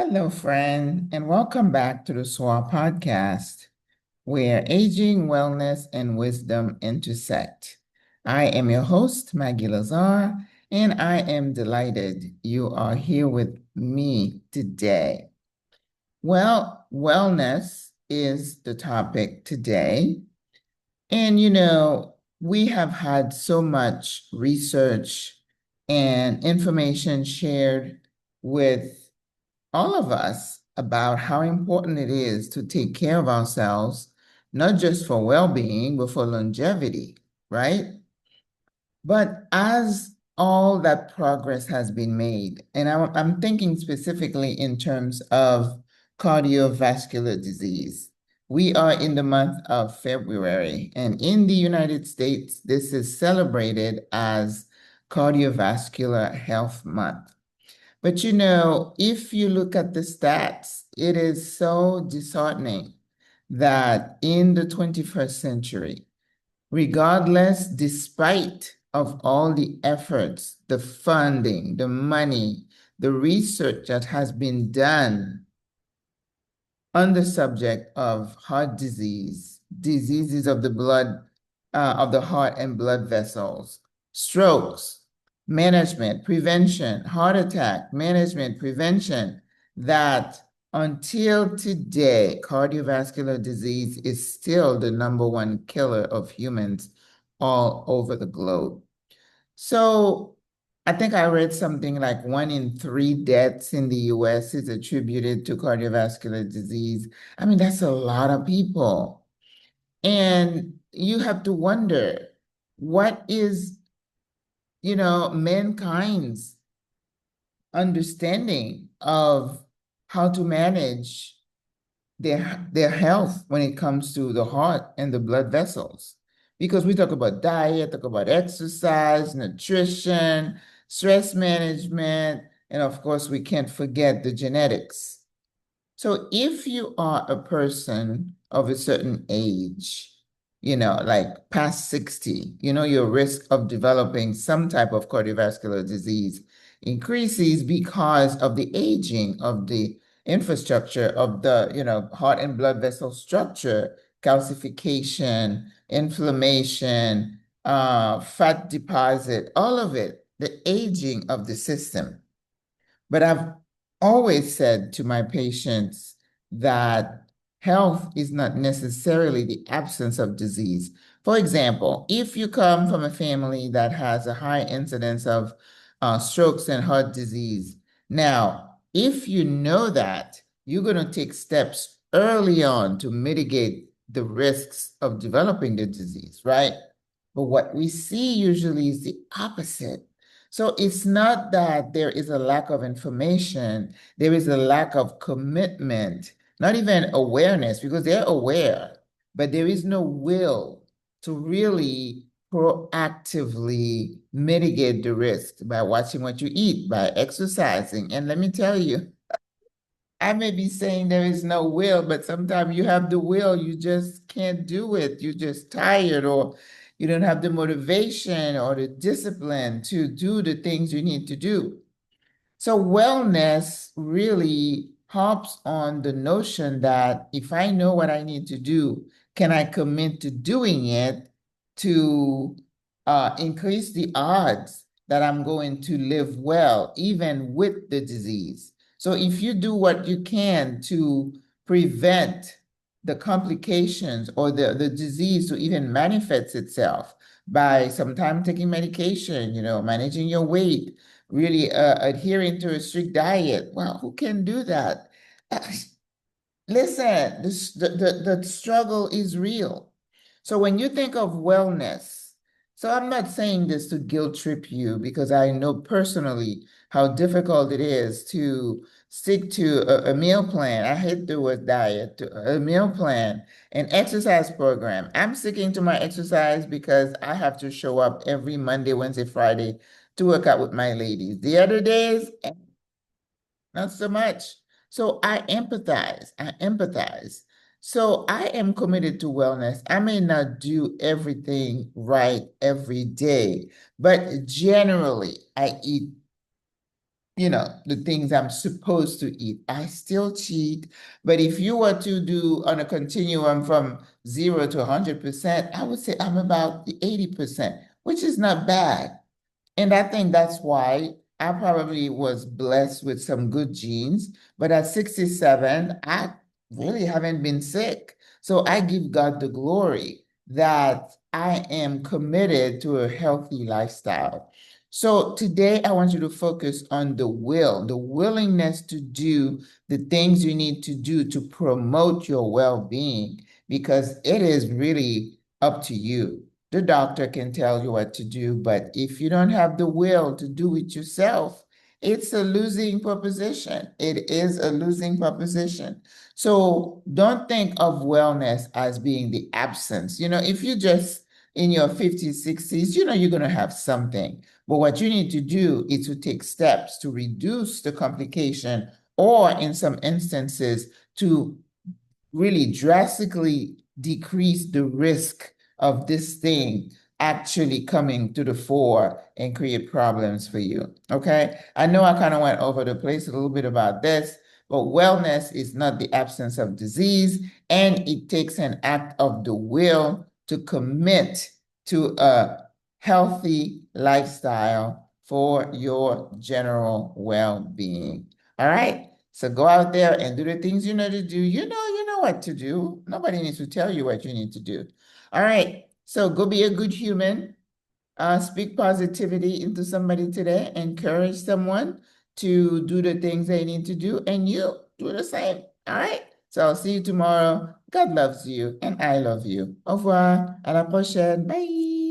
Hello, friend, and welcome back to the SWRA podcast, where aging, wellness, and wisdom intersect. I am your host, Maggie Lazar, and I am delighted you are here with me today. Well, wellness is the topic today. And, we have had so much research and information shared with all of us about how important it is to take care of ourselves, not just for well-being, but for longevity, right? But as all that progress has been made, and I'm thinking specifically in terms of cardiovascular disease. We are in the month of February, and in the United States, this is celebrated as Cardiovascular Health Month. But if you look at the stats, it is so disheartening that in the 21st century, regardless, despite of all the efforts, the funding, the money, the research that has been done on the subject of heart disease, diseases of the blood, of the heart and blood vessels, strokes, management, prevention, heart attack, management, prevention, that until today, cardiovascular disease is still the #1 killer of humans all over the globe. So I think I read something like 1 in 3 deaths in the US is attributed to cardiovascular disease. I mean, that's a lot of people. And you have to wonder, what is, mankind's understanding of how to manage their health when it comes to the heart and the blood vessels? Because we talk about diet, talk about exercise, nutrition, stress management, and of course, we can't forget the genetics. So if you are a person of a certain age, like past 60, your risk of developing some type of cardiovascular disease increases because of the aging of the infrastructure of the, heart and blood vessel structure, calcification, inflammation, fat deposit, all of it, the aging of the system. But I've always said to my patients that health is not necessarily the absence of disease. For example, if you come from a family that has a high incidence of strokes and heart disease, now, if you know that, you're going to take steps early on to mitigate the risks of developing the disease, right? But what we see usually is the opposite. So it's not that there is a lack of information, there is a lack of commitment, not even awareness, because they're aware, but there is no will to really proactively mitigate the risk by watching what you eat, by exercising. And let me tell you, I may be saying there is no will, but sometimes you have the will, you just can't do it. You're just tired, or you don't have the motivation or the discipline to do the things you need to do. So wellness really hops on the notion that if I know what I need to do, can I commit to doing it to increase the odds that I'm going to live well, even with the disease? So if you do what you can to prevent the complications or the disease to even manifest itself by sometimes taking medication, managing your weight, really adhering to a strict diet. Well, who can do that? Uh, Listen, the struggle is real. So when you think of wellness, so I'm not saying this to guilt trip you, because I know personally how difficult it is to stick to a meal plan. I hate the word diet, a meal plan, an exercise program. I'm sticking to my exercise because I have to show up every Monday, Wednesday, Friday to work out with my ladies. The other days, not so much. So I empathize. I empathize. So I am committed to wellness. I may not do everything right every day, but generally I eat the things I'm supposed to eat. I still cheat. But if you were to do on a continuum from 0 to 100%, I would say I'm about the 80%, which is not bad. And I think that's why I probably was blessed with some good genes. But at 67, I really haven't been sick. So I give God the glory that I am committed to a healthy lifestyle. So today I want you to focus on the will, the willingness to do the things you need to do to promote your well-being, because it is really up to you. The doctor can tell you what to do, but if you don't have the will to do it yourself, it's a losing proposition. It is a losing proposition. So don't think of wellness as being the absence. If you just in your 50s, 60s, you're going to have something. But what you need to do is to take steps to reduce the complication, or in some instances, to really drastically decrease the risk of this thing actually coming to the fore and create problems for you. Okay. I know I kind of went over the place a little bit about this, but wellness is not the absence of disease, and it takes an act of the will to commit to a healthy lifestyle for your general well-being. All right. So go out there and do the things you know to do. You know what to do. Nobody needs to tell you what you need to do. All right. So go be a good human. Speak positivity into somebody today. Encourage someone to do the things they need to do, and you do the same. All right. So I'll see you tomorrow. God loves you, and I love you. Au revoir. À la prochaine. Bye.